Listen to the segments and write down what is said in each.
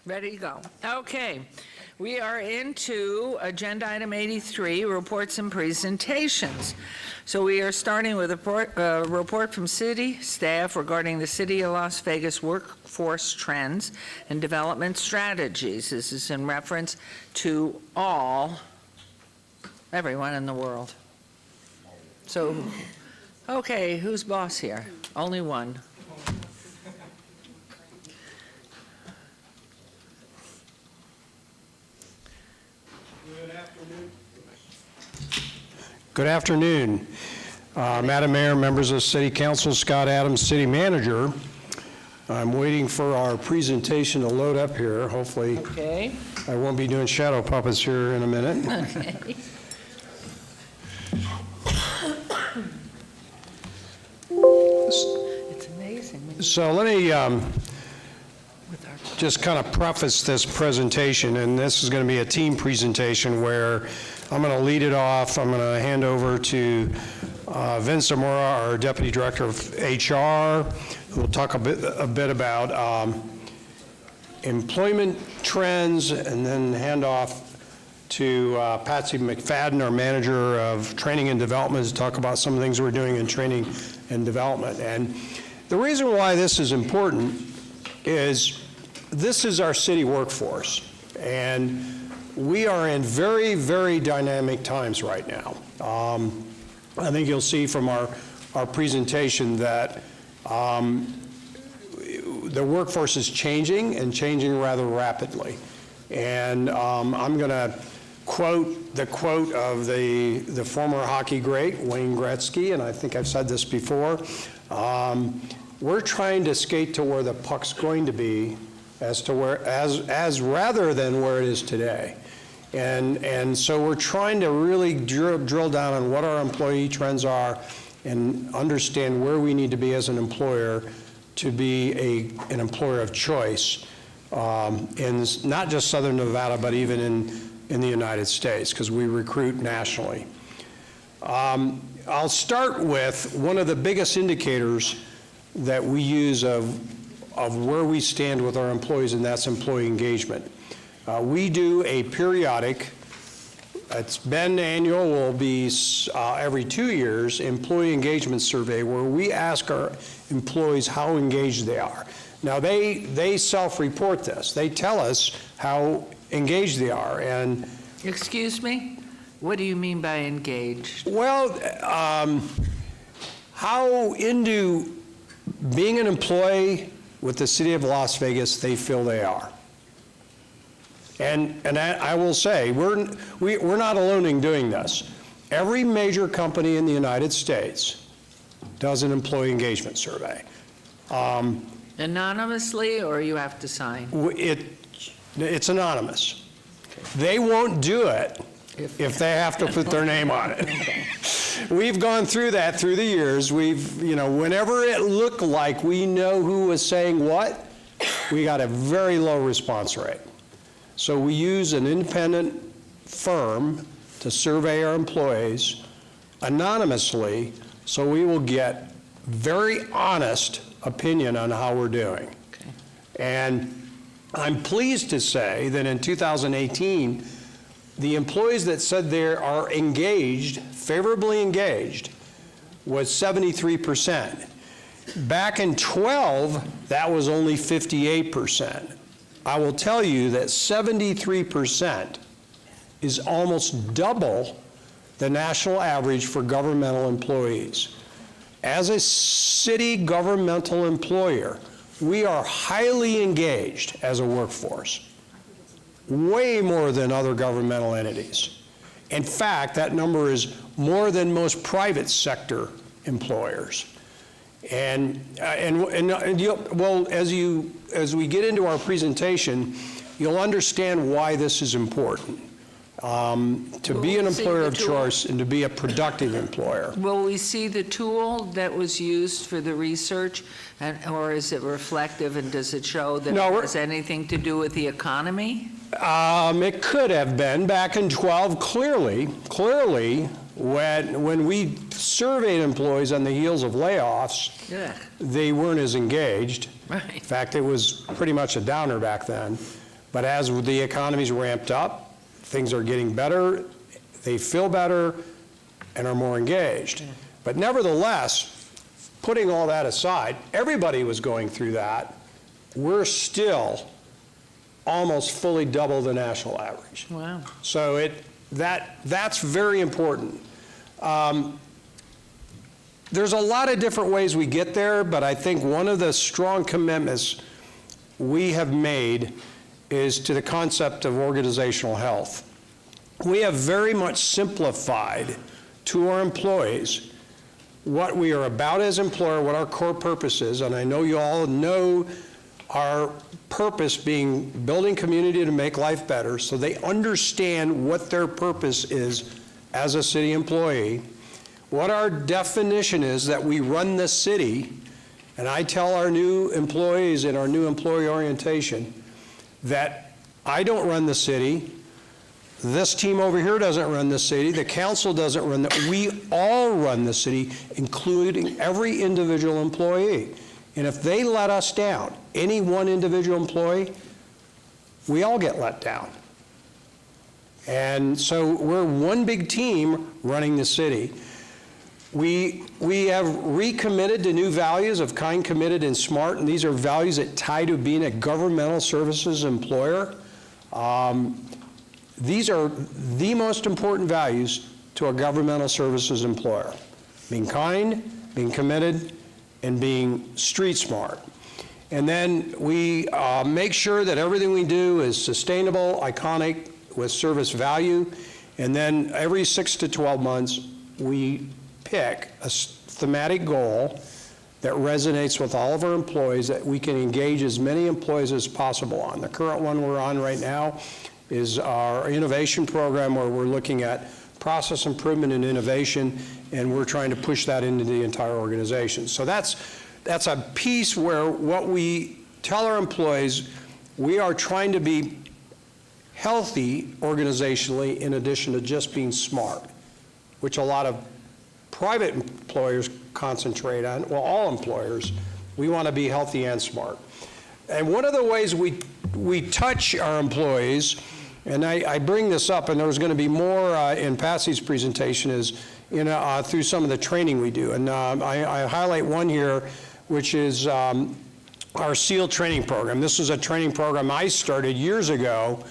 Ready to go. Okay, we are into agenda item 83, reports and presentations. So we are starting with a report from city staff regarding the City of Las Vegas workforce trends and development strategies. This is in reference to everyone in the world. So, okay, who's boss here? Only one. Good afternoon, Madam Mayor, members of City Council, Scott Adams, City Manager. I'm waiting for our presentation to load up here. Hopefully, Okay. I won't be doing shadow puppets here in a minute. Okay. It's amazing. So let me just kind of preface this presentation, and this is going to be a team presentation where I'm going to lead it off. I'm going to hand over to Vince Zamora, our Deputy Director of HR, who will talk a bit about employment trends, and then hand off to Patsy McFadden, our Manager of Training and Development, to talk about some of the things we're doing in training and development. And the reason why this is important is this is our city workforce, and we are in very, very dynamic times right now. I think you'll see from our presentation that the workforce is changing and changing rather rapidly. And I'm going to quote the quote of the former hockey great, Wayne Gretzky, and I think I've said this before. We're trying to skate to where the puck's going to be as rather than where it is today. And so we're trying to really drill down on what our employee trends are and understand where we need to be as an employer to be an employer of choice in not just Southern Nevada, but even in the United States, because we recruit nationally. I'll start with one of the biggest indicators that we use of where we stand with our employees, and that's employee engagement. We do a periodic, it's been annual, will be every 2 years, employee engagement survey where we ask our employees how engaged they are. Now they self-report this. They tell us how engaged they are. And Excuse me? What do you mean by engaged? well, how into being an employee with the City of Las Vegas they feel they are. And I will say, we're not alone in doing this. Every major company in the United States does an employee engagement survey. Anonymously, or you have to sign? It's anonymous. They won't do it if they have to put their name on it. Okay. We've gone through that through the years. Whenever it looked like we know who was saying what, we got a very low response rate. So we use an independent firm to survey our employees anonymously, so we will get very honest opinion on how we're doing. Okay. And I'm pleased to say that in 2018, the employees that said they are engaged, favorably engaged, was 73%. Back in 12, that was only 58%. I will tell you that 73% is almost double the national average for governmental employees. As a city governmental employer, we are highly engaged as a workforce, way more than other governmental entities. In fact, that number is more than most private sector employers. As we get into our presentation, you'll understand why this is important. To be an employer of choice and to be a productive employer. Will we see the tool that was used for the research, or is it reflective, and does it show that it has anything to do with the economy? It could have been back in 12, clearly, when we surveyed employees on the heels of layoffs, they weren't as engaged. Right. In fact, it was pretty much a downer back then. But as the economy's ramped up, things are getting better, they feel better, and are more engaged. But nevertheless, putting all that aside, everybody was going through that. We're still almost fully double the national average. Wow. So that's very important. There's a lot of different ways we get there, but I think one of the strong commitments we have made is to the concept of organizational health. We have very much simplified to our employees what we are about as an employer, what our core purpose is, and I know you all know our purpose being building community to make life better, so they understand what their purpose is as a city employee, what our definition is that we run the city, and I tell our new employees in our new employee orientation that I don't run the city, this team over here doesn't run the city, the council doesn't run we all run the city, including every individual employee. And if they let us down, any one individual employee, we all get let down. And so we're one big team running the city. We have recommitted to new values of kind, committed, and smart, and these are values that tie to being a governmental services employer. These are the most important values to a governmental services employer: being kind, being committed, and being street smart. And then we make sure that everything we do is sustainable, iconic, with service value. And then every 6 to 12 months, we pick a thematic goal that resonates with all of our employees that we can engage as many employees as possible on. The current one we're on right now is our innovation program, where we're looking at process improvement and innovation, and we're trying to push that into the entire organization. So that's a piece where what we tell our employees, we are trying to be healthy organizationally in addition to just being smart, which a lot of private employers concentrate on. Well, all employers, we want to be healthy and smart. And one of the ways we touch our employees, and I bring this up, and there's going to be more in Patsy's presentation, is through some of the training we do. And I highlight one here, which is our SEAL training program. This is a training program I started years ago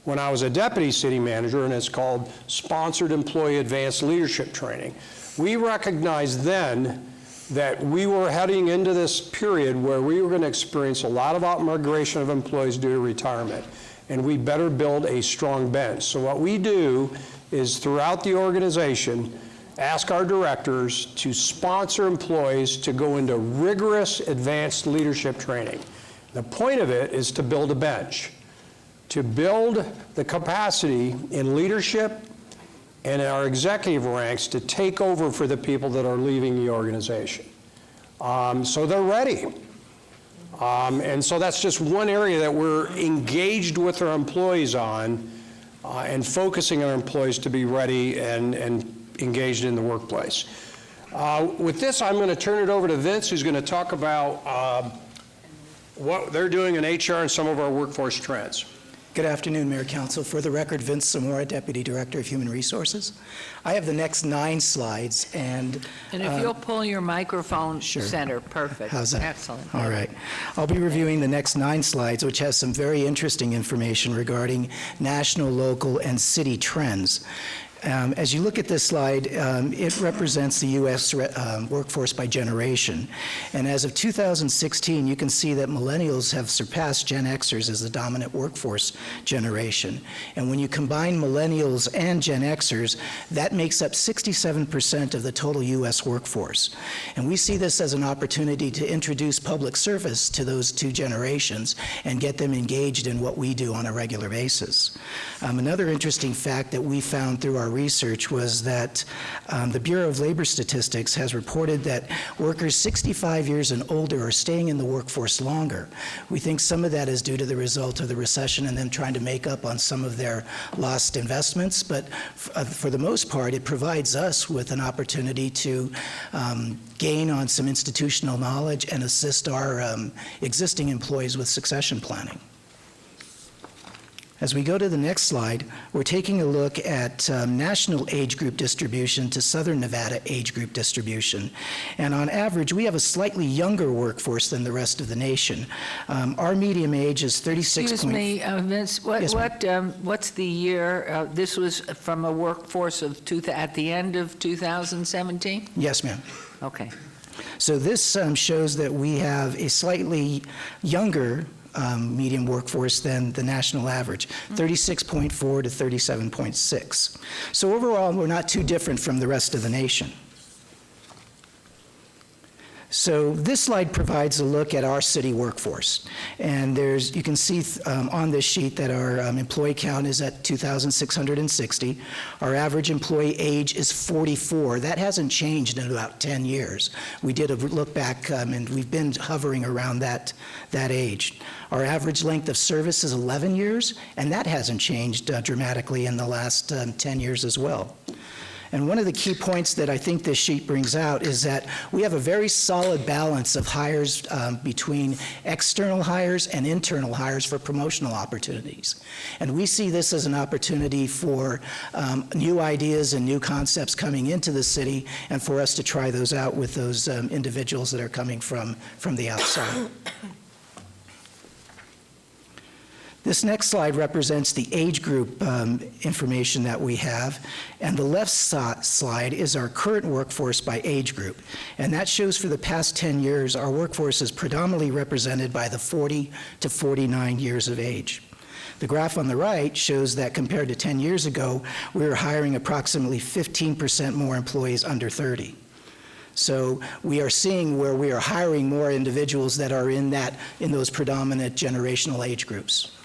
when I was a deputy city manager, and it's called Sponsored Employee Advanced Leadership Training. We recognized then that we were heading into this period where we were going to experience a lot of out-migration of employees due to retirement, and we better build a strong bench. So what we do is, throughout the organization, ask our directors to sponsor employees to go into rigorous advanced leadership training. The point of it is to build a bench, to build the capacity in leadership and in our executive ranks to take over for the people that are leaving the organization. So they're ready. And so that's just one area that we're engaged with our employees on, and focusing on our employees to be ready and engaged in the workplace. With this, I'm going to turn it over to Vince, who's going to talk about what they're doing in HR and some of our workforce trends. Good afternoon, Mayor Council. For the record, Vince Zamora, Deputy Director of Human Resources. I have the next 9 slides, and if you'll pull your microphone sure. center, perfect. How's that? Excellent. All right. I'll be reviewing the next 9 slides, which has some very interesting information regarding national, local, and city trends. As you look at this slide, it represents the U.S. workforce by generation. And as of 2016, you can see that millennials have surpassed Gen Xers as the dominant workforce generation. And when you combine millennials and Gen Xers, that makes up 67% of the total U.S. workforce. And we see this as an opportunity to introduce public service to those 2 generations and get them engaged in what we do on a regular basis. Another interesting fact that we found through our research was that the Bureau of Labor Statistics has reported that workers 65 years and older are staying in the workforce longer. We think some of that is due to the result of the recession and them trying to make up on some of their lost investments, but for the most part, it provides us with an opportunity to gain on some institutional knowledge and assist our existing employees with succession planning. As we go to the next slide, we're taking a look at national age group distribution to Southern Nevada age group distribution. And on average, we have a slightly younger workforce than the rest of the nation. Our median age is 36. Excuse me, Vince, Yes, what's the year? This was from a workforce of at the end of 2017? Yes, ma'am. Okay. So this shows that we have a slightly younger median workforce than the national average, 36.4 to 37.6. So overall, we're not too different from the rest of the nation. So this slide provides a look at our city workforce. And you can see on this sheet that our employee count is at 2,660. Our average employee age is 44. That hasn't changed in about 10 years. We did a look back and we've been hovering around that age. Our average length of service is 11 years, and that hasn't changed dramatically in the last 10 years as well. And one of the key points that I think this sheet brings out is that we have a very solid balance of hires between external hires and internal hires for promotional opportunities. And we see this as an opportunity for new ideas and new concepts coming into the city, and for us to try those out with those individuals that are coming from the outside. This next slide represents the age group information that we have, and the left slide is our current workforce by age group. And that shows for the past 10 years, our workforce is predominantly represented by the 40 to 49 years of age. The graph on the right shows that compared to 10 years ago, we were hiring approximately 15% more employees under 30. So we are seeing where we are hiring more individuals that are in those predominant generational age groups.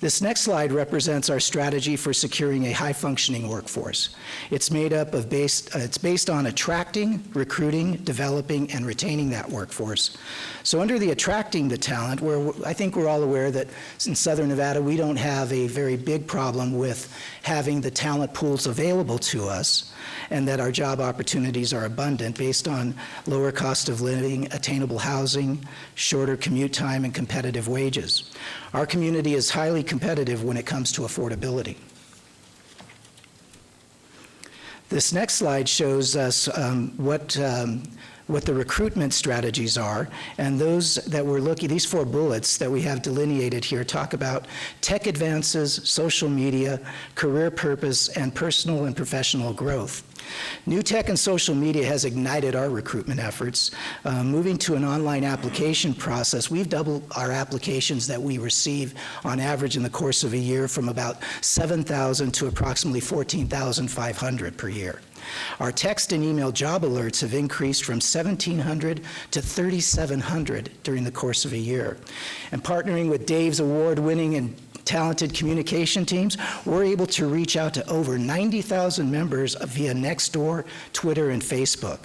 This next slide represents our strategy for securing a high-functioning workforce. It's based on attracting, recruiting, developing, and retaining that workforce. So under the attracting the talent, I think we're all aware that in Southern Nevada, we don't have a very big problem with having the talent pools available to us, and that our job opportunities are abundant based on lower cost of living, attainable housing, shorter commute time, and competitive wages. Our community is highly competitive when it comes to affordability. This next slide shows us what the recruitment strategies are, and those that we're looking, these 4 bullets that we have delineated here talk about tech advances, social media, career purpose, and personal and professional growth. New tech and social media has ignited our recruitment efforts. Moving to an online application process, we've doubled our applications that we receive on average in the course of a year from about 7,000 to approximately 14,500 per year. Our text and email job alerts have increased from 1,700 to 3,700 during the course of a year. And partnering with Dave's award-winning and talented communication teams, we're able to reach out to over 90,000 members via Nextdoor, Twitter, and Facebook.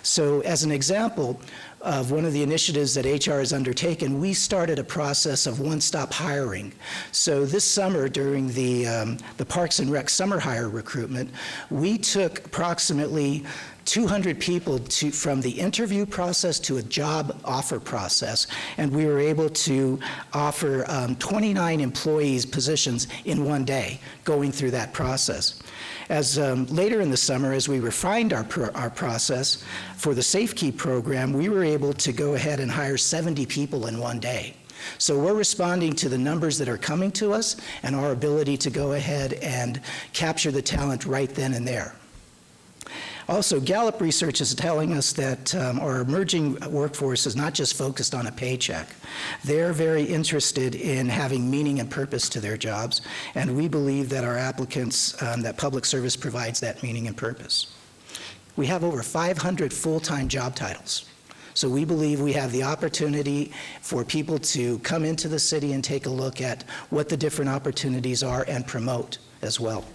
So as an example of one of the initiatives that HR has undertaken, we started a process of one-stop hiring. So this summer, during the Parks and Rec summer hire recruitment, we took approximately 200 people from the interview process to a job offer process, and we were able to offer 29 employees positions in one day going through that process. As later in the summer, as we refined our process for the SafeKey program, we were able to go ahead and hire 70 people in one day. So we're responding to the numbers that are coming to us and our ability to go ahead and capture the talent right then and there. Also, Gallup research is telling us that our emerging workforce is not just focused on a paycheck. They're very interested in having meaning and purpose to their jobs, and we believe that our applicants, that public service provides that meaning and purpose. We have over 500 full-time job titles. So we believe we have the opportunity for people to come into the city and take a look at what the different opportunities are and promote as well.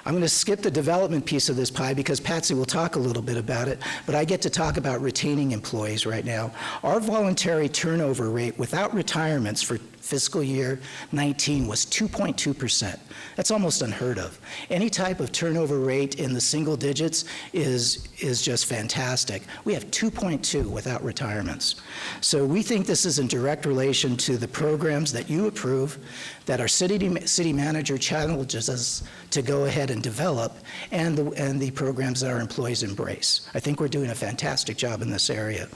I'm going to skip the development piece of this pie because Patsy will talk a little bit about it, but I get to talk about retaining employees right now. Our voluntary turnover rate without retirements for fiscal year 19 was 2.2%. That's almost unheard of. Any type of turnover rate in the single digits is just fantastic. We have 2.2 without retirements. So we think this is in direct relation to the programs that you approve, that our city manager challenges us to go ahead and develop, and the programs that our employees embrace. I think we're doing a fantastic job in this area.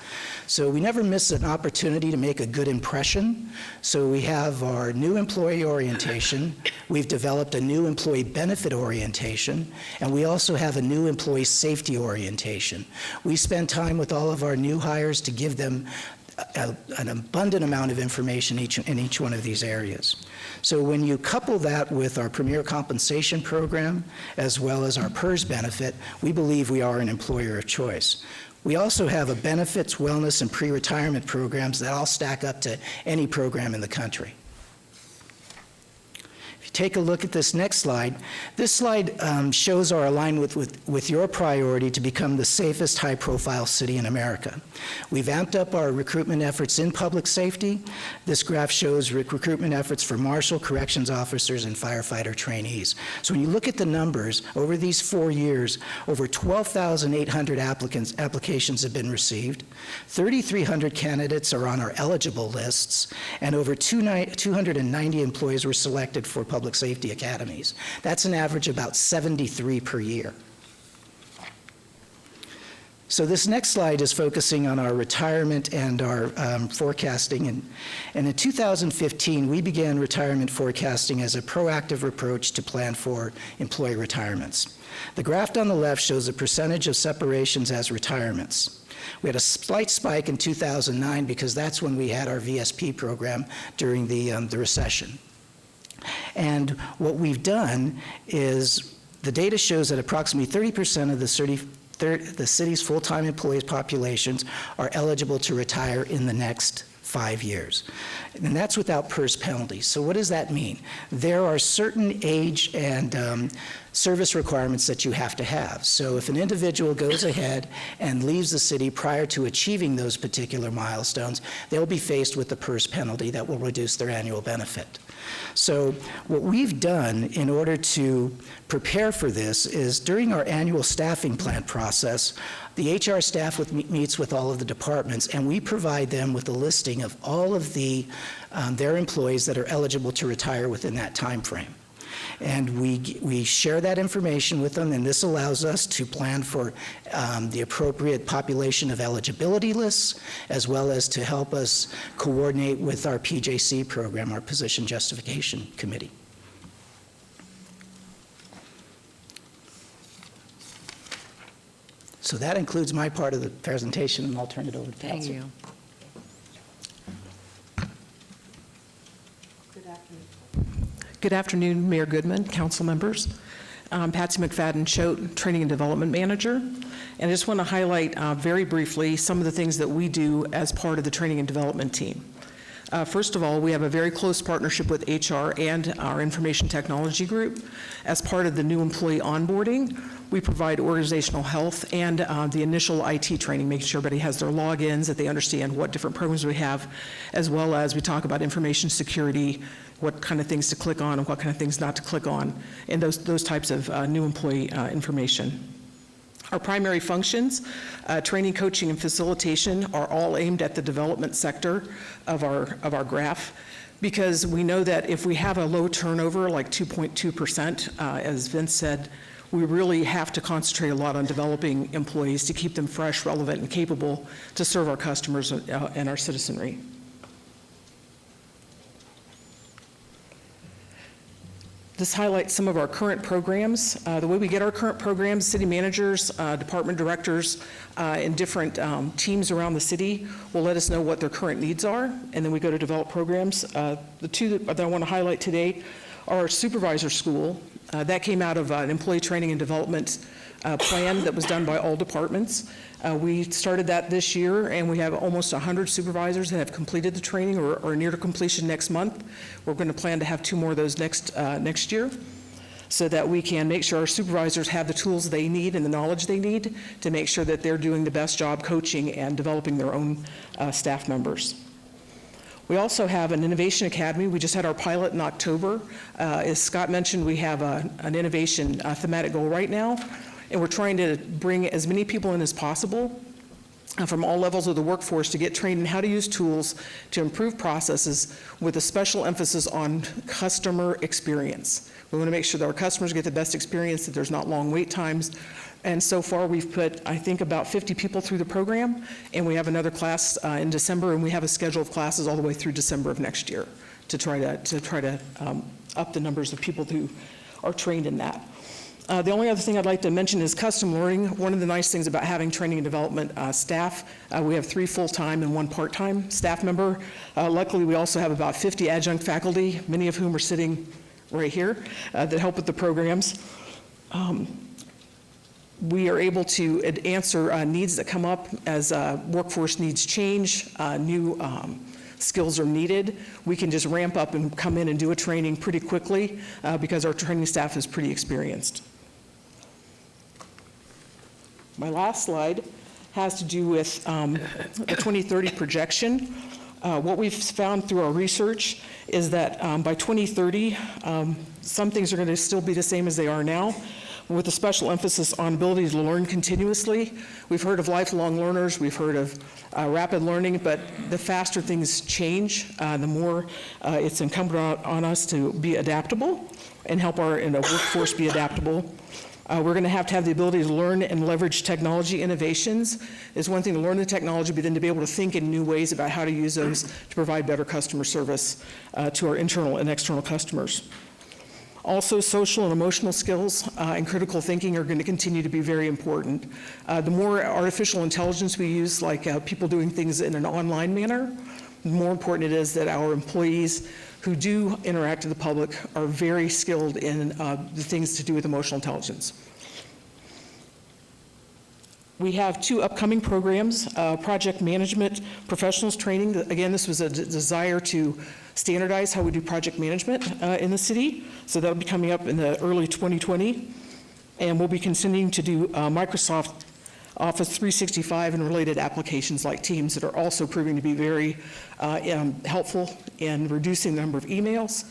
So we never miss an opportunity to make a good impression. So we have our new employee orientation, we've developed a new employee benefit orientation, and we also have a new employee safety orientation. We spend time with all of our new hires to give them an abundant amount of information in each one of these areas. So when you couple that with our premier compensation program, as well as our PERS benefit, we believe we are an employer of choice. We also have a benefits, wellness, and pre-retirement programs that all stack up to any program in the country. Take a look at this next slide. This slide shows our alignment with your priority to become the safest high-profile city in America. We've amped up our recruitment efforts in public safety. This graph shows recruitment efforts for marshal, corrections officers, and firefighter trainees. So when you look at the numbers, over these 4 years, over 12,800 applications have been received, 3,300 candidates are on our eligible lists, and over 290 employees were selected for public safety academies. That's an average about 73 per year. So this next slide is focusing on our retirement and our forecasting. And in 2015, we began retirement forecasting as a proactive approach to plan for employee retirements. The graph on the left shows the percentage of separations as retirements. We had a slight spike in 2009 because that's when we had our VSP program during the recession. And what we've done is the data shows that approximately 30% of the city's full-time employees populations are eligible to retire in the next 5 years. And that's without PERS penalties. So what does that mean? There are certain age and service requirements that you have to have. So if an individual goes ahead and leaves the city prior to achieving those particular milestones, they'll be faced with the PERS penalty that will reduce their annual benefit. So what we've done in order to prepare for this is during our annual staffing plan process, the HR staff meets with all of the departments, and we provide them with a listing of all of their employees that are eligible to retire within that time frame. And we share that information with them, and this allows us to plan for the appropriate population of eligibility lists, as well as to help us coordinate with our PJC program, our Position Justification Committee. So that includes my part of the presentation, and I'll turn it over to Patsy. Thank you. Good afternoon, Mayor Goodman, council members. I'm Patsy McFadden Choate, Training and Development Manager. And I just want to highlight very briefly some of the things that we do as part of the Training and Development team. First of all, we have a very close partnership with HR and our Information Technology Group. As part of the new employee onboarding, we provide organizational health and the initial IT training, making sure everybody has their logins, that they understand what different programs we have, as well as we talk about information security, what kind of things to click on and what kind of things not to click on, and those types of new employee information. Our primary functions, training, coaching, and facilitation, are all aimed at the development sector of our graph, because we know that if we have a low turnover, like 2.2%, as Vince said, we really have to concentrate a lot on developing employees to keep them fresh, relevant, and capable to serve our customers and our citizenry. This highlights some of our current programs. The way we get our current programs, city managers, department directors, and different teams around the city will let us know what their current needs are, and then we go to develop programs. The two that I want to highlight today are our supervisor school. That came out of an employee training and development plan that was done by all departments. We started that this year, and we have almost 100 supervisors that have completed the training or are near to completion next month. We're going to plan to have 2 more of those next year, so that we can make sure our supervisors have the tools they need and the knowledge they need to make sure that they're doing the best job coaching and developing their own staff members. We also have an Innovation Academy. We just had our pilot in October. As Scott mentioned, we have an innovation thematic goal right now, and we're trying to bring as many people in as possible from all levels of the workforce to get trained in how to use tools to improve processes with a special emphasis on customer experience. We want to make sure that our customers get the best experience, that there's not long wait times. And so far, we've put, I think, about 50 people through the program, and we have another class in December, and we have a schedule of classes all the way through December of next year to try to up the numbers of people who are trained in that. The only other thing I'd like to mention is custom learning. One of the nice things about having training and development staff, we have 3 full-time and 1 part-time staff member. Luckily, we also have about 50 adjunct faculty, many of whom are sitting right here, that help with the programs. We are able to answer needs that come up as workforce needs change, new skills are needed. We can just ramp up and come in and do a training pretty quickly because our training staff is pretty experienced. My last slide has to do with the 2030 projection. What we've found through our research is that by 2030, some things are going to still be the same as they are now, with a special emphasis on ability to learn continuously. We've heard of lifelong learners, we've heard of rapid learning, but the faster things change, the more it's incumbent on us to be adaptable and help our workforce be adaptable. We're going to have the ability to learn and leverage technology innovations. It's one thing to learn the technology, but then to be able to think in new ways about how to use those to provide better customer service to our internal and external customers. Also, social and emotional skills and critical thinking are going to continue to be very important. The more artificial intelligence we use, like people doing things in an online manner, the more important it is that our employees who do interact with the public are very skilled in the things to do with emotional intelligence. We have 2 upcoming programs, project management professionals training. Again, this was a desire to standardize how we do project management in the city. So that'll be coming up in the early 2020. And we'll be continuing to do Microsoft Office 365 and related applications like Teams that are also proving to be very helpful in reducing the number of emails,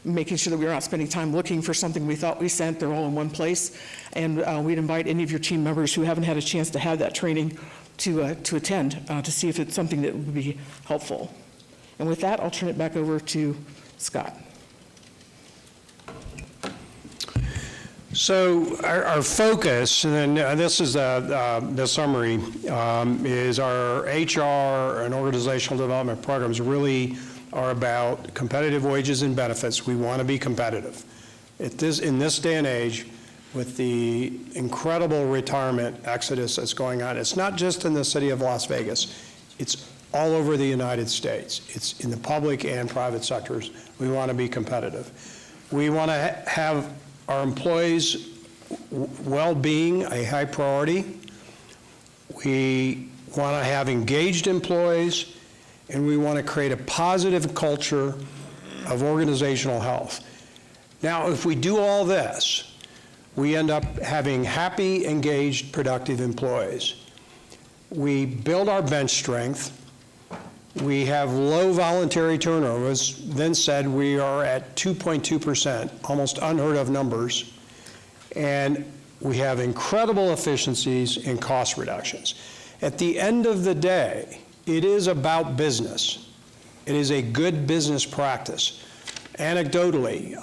making sure that we're not spending time looking for something we thought we sent. They're all in one place. And we'd invite any of your team members who haven't had a chance to have that training to attend to see if it's something that would be helpful. And with that, I'll turn it back over to Scott. So our focus, and this is the summary, is our HR and organizational development programs really are about competitive wages and benefits. We want to be competitive. In this day and age, with the incredible retirement exodus that's going on, it's not just in the city of Las Vegas. It's all over the United States. It's in the public and private sectors. We want to be competitive. We want to have our employees' well-being a high priority. We want to have engaged employees, and we want to create a positive culture of organizational health. Now, if we do all this, we end up having happy, engaged, productive employees. We build our bench strength. We have low voluntary turnover. As Vince said, we are at 2.2%, almost unheard of numbers. And we have incredible efficiencies and cost reductions. At the end of the day, it is about business. It is a good business practice. Anecdotally,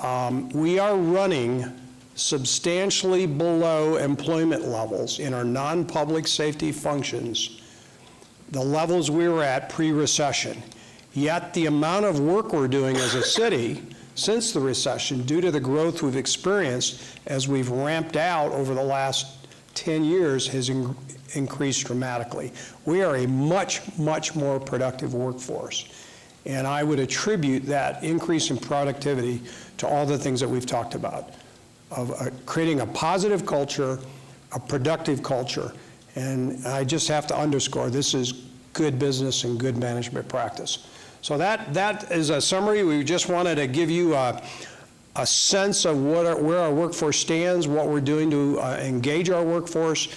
we are running substantially below employment levels in our non-public safety functions, the levels we were at pre-recession. Yet the amount of work we're doing as a city since the recession, due to the growth we've experienced as we've ramped out over the last 10 years, has increased dramatically. We are a much, much more productive workforce. And I would attribute that increase in productivity to all the things that we've talked about, of creating a positive culture, a productive culture. And I just have to underscore, this is good business and good management practice. So that is a summary. We just wanted to give you a sense of where our workforce stands, what we're doing to engage our workforce,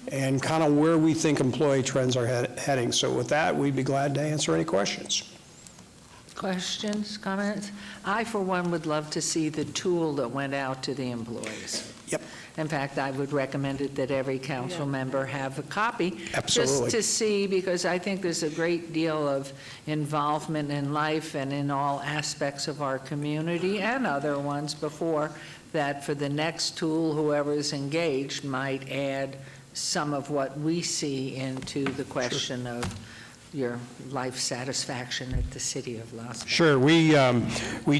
and kind of where we think employee trends are heading. So with that, we'd be glad to answer any questions. Questions, comments? I, for one, would love to see the tool that went out to the employees. Yep. In fact, I would recommend it that every council member have a copy. Absolutely. Just to see, because I think there's a great deal of involvement in life and in all aspects of our community and other ones before, that for the next tool, whoever is engaged might add some of what we see into the question of your life satisfaction at the city of Las Vegas. Sure, we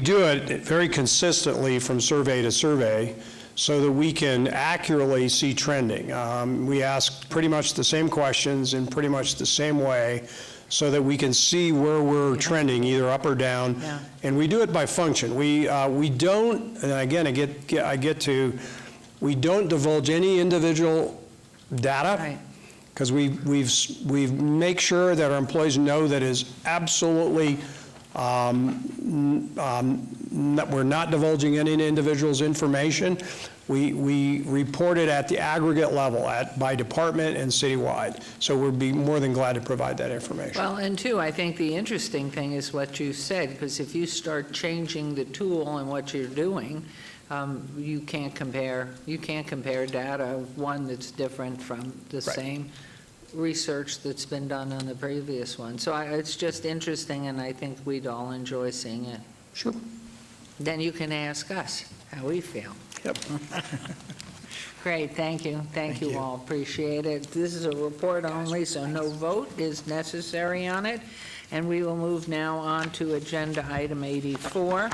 do it very consistently from survey to survey so that we can accurately see trending. We ask pretty much the same questions in pretty much the same way so that we can see where we're trending, either up or down. Yeah. And we do it by function. We don't, and again, we don't divulge any individual data. Right. Because we make sure that our employees know that is absolutely, that we're not divulging any individual's information. We report it at the aggregate level, by department and citywide. So we'd be more than glad to provide that information. Well, and two, I think the interesting thing is what you said, because if you start changing the tool and what you're doing, you can't compare data of one that's different from the Right. same research that's been done on the previous one. So it's just interesting, and I think we'd all enjoy seeing it. Sure. Then you can ask us how we feel. Yep. Great, thank you. Thank you all, appreciate it. This is a report only, so no vote is necessary on it. And we will move now on to agenda item 84.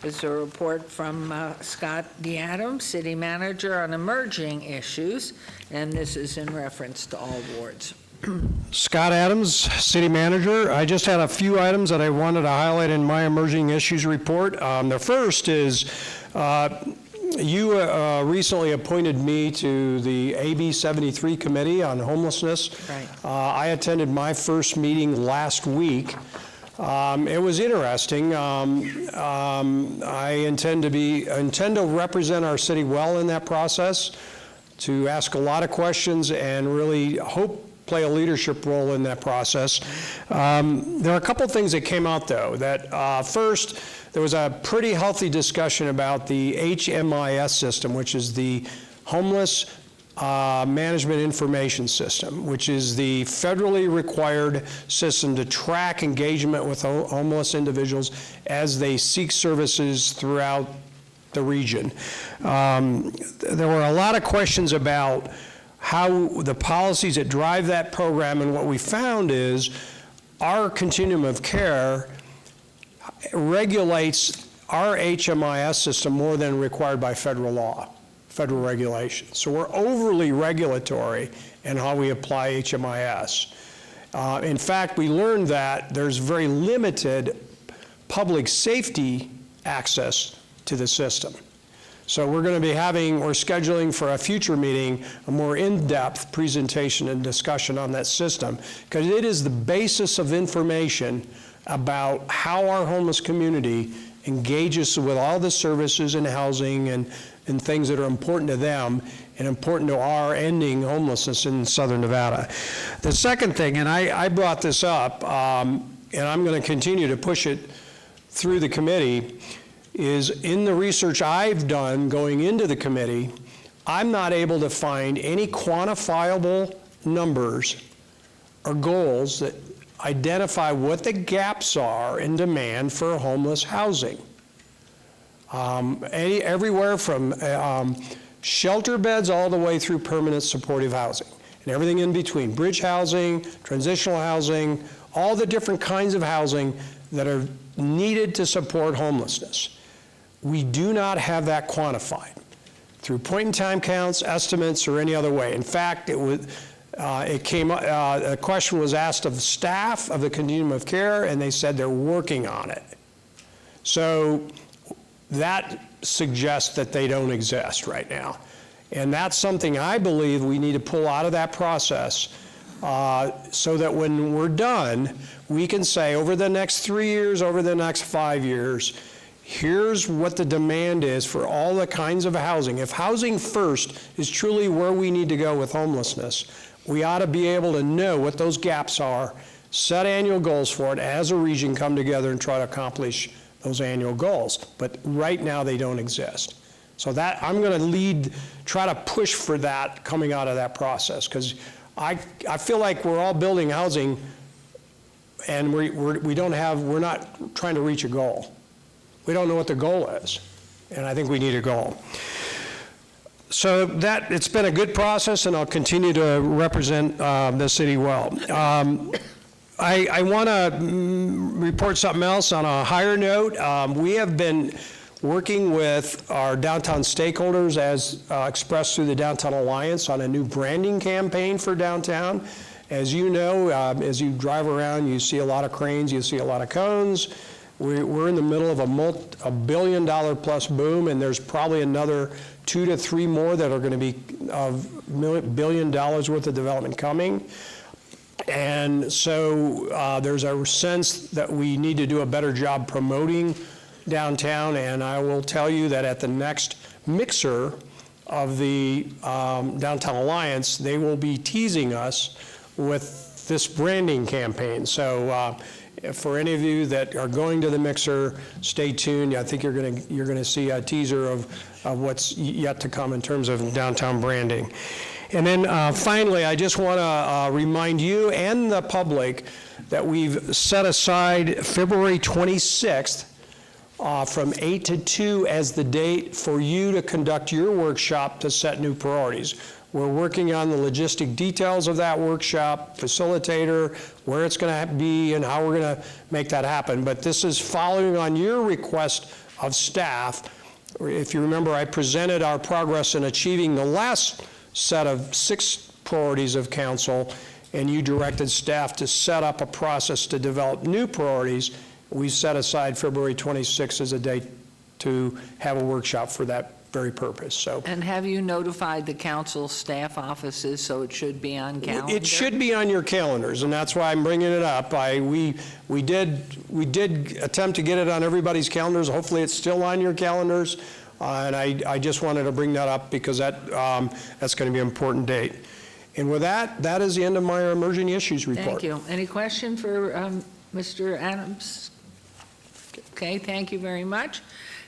This is a report from Scott DeAdams, City Manager, on emerging issues, and this is in reference to all wards. Scott Adams, City Manager. I just had a few items that I wanted to highlight in my emerging issues report. The first is you recently appointed me to the AB 73 Committee on Homelessness. Right. I attended my first meeting last week. It was interesting. I intend to represent our city well in that process, to ask a lot of questions and really play a leadership role in that process. There are a couple things that came out, though. That first, there was a pretty healthy discussion about the HMIS system, which is the Homeless Management Information System, which is the federally required system to track engagement with homeless individuals as they seek services throughout the region. There were a lot of questions about how the policies that drive that program, and what we found is our continuum of care regulates our HMIS system more than required by federal law, federal regulations. So we're overly regulatory in how we apply HMIS. In fact, we learned that there's very limited public safety access to the system. So we're scheduling for a future meeting a more in-depth presentation and discussion on that system, because it is the basis of information about how our homeless community engages with all the services and housing and things that are important to them and important to our ending homelessness in Southern Nevada. The second thing, and I brought this up, and I'm going to continue to push it through the committee, is in the research I've done going into the committee, I'm not able to find any quantifiable numbers or goals that identify what the gaps are in demand for homeless housing. Everywhere from shelter beds all the way through permanent supportive housing, and everything in between, bridge housing, transitional housing, all the different kinds of housing that are needed to support homelessness. We do not have that quantified through point-in-time counts, estimates, or any other way. In fact, a question was asked of staff of the continuum of care, and they said they're working on it. So that suggests that they don't exist right now. And that's something I believe we need to pull out of that process so that when we're done, we can say over the next 3 years, over the next 5 years, here's what the demand is for all the kinds of housing. If housing first is truly where we need to go with homelessness, we ought to be able to know what those gaps are set annual goals for it, as a region come together and try to accomplish those annual goals. But right now, they don't exist. So that, I'm going to try to push for that coming out of that process, because I feel like we're all building housing and we're not trying to reach a goal. We don't know what the goal is, and I think we need a goal. So it's been a good process, and I'll continue to represent the city well. I want to report something else on a higher note. We have been working with our downtown stakeholders, as expressed through the Downtown Alliance, on a new branding campaign for downtown. As you know, as you drive around, you see a lot of cranes, you see a lot of cones. We're in the middle of a $1 billion plus boom, and there's probably another 2 to 3 more that are going to be $1 billion worth of development coming. And so there's a sense that we need to do a better job promoting downtown, and I will tell you that at the next mixer of the Downtown Alliance, they will be teasing us with this branding campaign. So for any of you that are going to the mixer, stay tuned. I think you're going to see a teaser of what's yet to come in terms of downtown branding. And then finally, I just want to remind you and the public that we've set aside February 26th from 8 to 2 as the date for you to conduct your workshop to set new priorities. We're working on the logistic details of that workshop, facilitator, where it's going to be, and how we're going to make that happen. But this is following on your request of staff. If you remember, I presented our progress in achieving the last set of 6 priorities of council, and you directed staff to set up a process to develop new priorities. We set aside February 26th as a date to have a workshop for that very purpose. So. And have you notified the council staff offices, so it should be on calendar? It should be on your calendars, and that's why I'm bringing it up. We did attempt to get it on everybody's calendars. Hopefully it's still on your calendars, and I just wanted to bring that up because that's going to be an important date. And with that, that is the end of my emerging issues report. Thank you. Any question for Mr. Adams? Okay, thank you very much.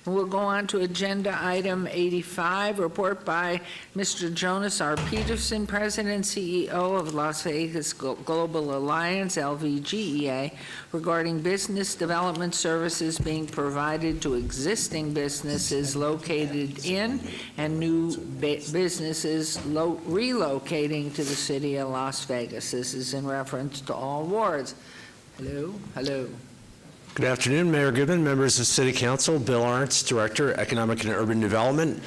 And we'll go on to agenda item 85, report by Mr. Jonas R. Peterson, President and CEO of Las Vegas Global Alliance, LVGEA, regarding business development services being provided to existing businesses located in and new businesses relocating to the city of Las Vegas. This is in reference to all wards. Hello, hello. Good afternoon, Mayor Goodman, members of City Council, Bill Arntz, Director, Economic and Urban Development.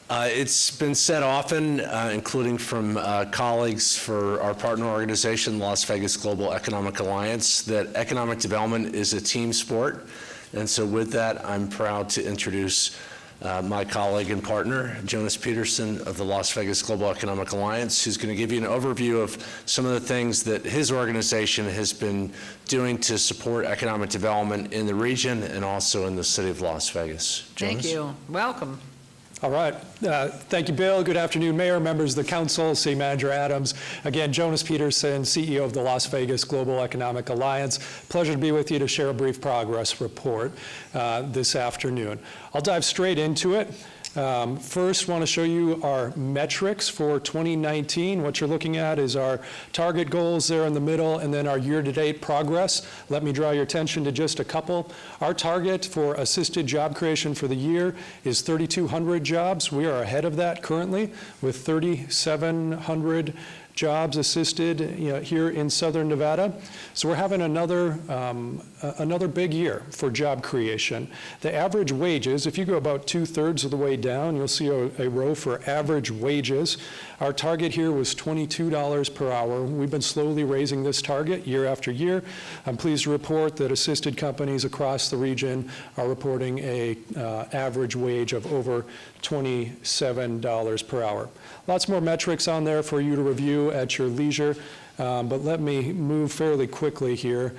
It's been said often, including from colleagues for our partner organization, Las Vegas Global Economic Alliance, that economic development is a team sport. And so with that, I'm proud to introduce my colleague and partner, Jonas Peterson of the Las Vegas Global Economic Alliance, who's going to give you an overview of some of the things that his organization has been doing to support economic development in the region and also in the city of Las Vegas. Jonas? Thank you. Welcome. All right. Thank you, Bill. Good afternoon, Mayor, members of the Council, City Manager Adams. Again, Jonas Peterson, CEO of the Las Vegas Global Economic Alliance. Pleasure to be with you to share a brief progress report this afternoon. I'll dive straight into it. First, want to show you our metrics for 2019. What you're looking at is our target goals there in the middle, and then our year-to-date progress. Let me draw your attention to just a couple. Our target for assisted job creation for the year is 3,200 jobs. We are ahead of that currently with 3,700 jobs assisted here in Southern Nevada. So we're having another big year for job creation. The average wages, if you go about 2/3 of the way down, you'll see a row for average wages. Our target here was $22 per hour. We've been slowly raising this target year after year. I'm pleased to report that assisted companies across the region are reporting a average wage of over $27 per hour. Lots more metrics on there for you to review at your leisure. but let me move fairly quickly here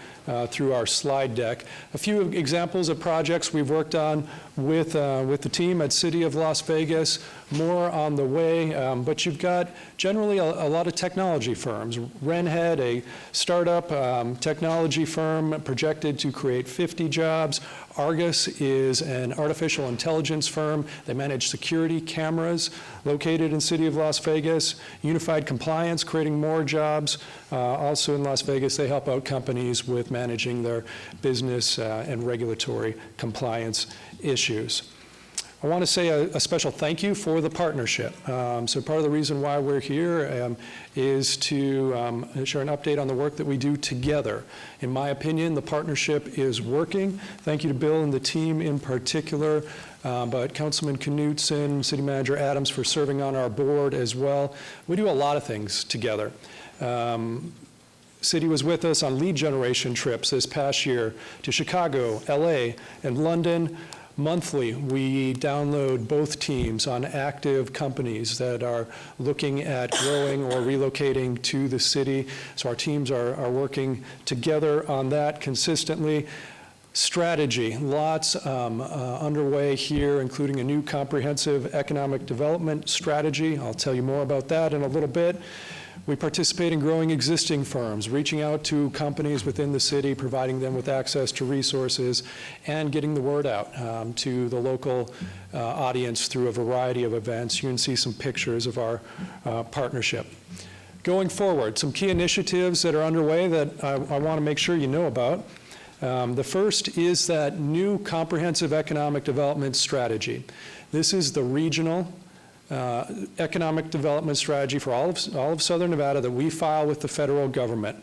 through our slide deck. A few examples of projects we've worked on with the team at City of Las Vegas, more on the way, but you've got generally a lot of technology firms. Renhead, a startup technology firm projected to create 50 jobs. Argus is an artificial intelligence firm. They manage security cameras located in City of Las Vegas. Unified Compliance, creating more jobs. Also in Las Vegas, they help out companies with managing their business and regulatory compliance issues. I want to say a special thank you for the partnership. So part of the reason why we're here is to share an update on the work that we do together. In my opinion, the partnership is working. Thank you to Bill and the team in particular, but Councilman Knutson, City Manager Adams for serving on our board as well. We do a lot of things together. City was with us on lead generation trips this past year to Chicago, LA, and London. Monthly, we download both teams on active companies that are looking at growing or relocating to the city. So our teams are working together on that consistently. Strategy, lots underway here, including a new comprehensive economic development strategy. I'll tell you more about that in a little bit. We participate in growing existing firms, reaching out to companies within the city, providing them with access to resources, and getting the word out to the local audience through a variety of events. You can see some pictures of our partnership. Going forward, some key initiatives that are underway that I want to make sure you know about. The first is that new comprehensive economic development strategy. This is the regional economic development strategy for all of Southern Nevada that we file with the federal government,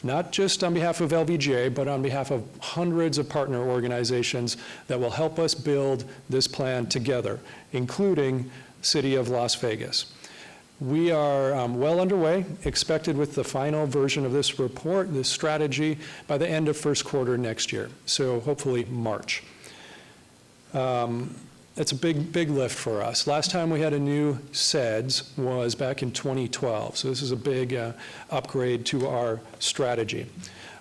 not just on behalf of LVGA, but on behalf of hundreds of partner organizations that will help us build this plan together, including City of Las Vegas. We are well underway, expected with the final version of this report, this strategy, by the end of first quarter next year, so hopefully March. It's a big lift for us. Last time we had a new SEDS was back in 2012, so this is a big upgrade to our strategy.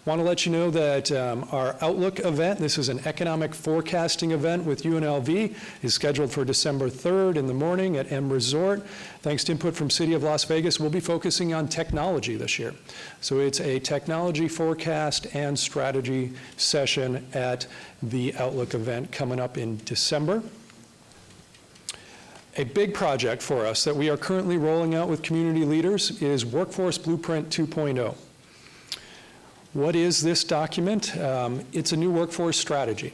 I want to let you know that our Outlook event, this is an economic forecasting event with UNLV, is scheduled for December 3rd in the morning at M Resort. Thanks to input from City of Las Vegas, we'll be focusing on technology this year. So it's a technology forecast and strategy session at the Outlook event coming up in December. A big project for us that we are currently rolling out with community leaders is Workforce Blueprint 2.0. What is this document? It's a new workforce strategy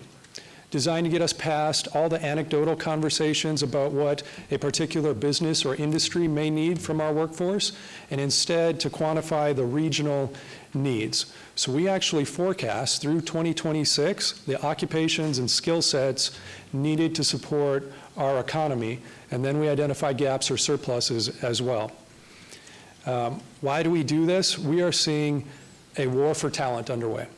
designed to get us past all the anecdotal conversations about what a particular business or industry may need from our workforce, and instead to quantify the regional needs. So we actually forecast through 2026 the occupations and skill sets needed to support our economy, and then we identify gaps or surpluses as well. Why do we do this? We are seeing a war for talent underway.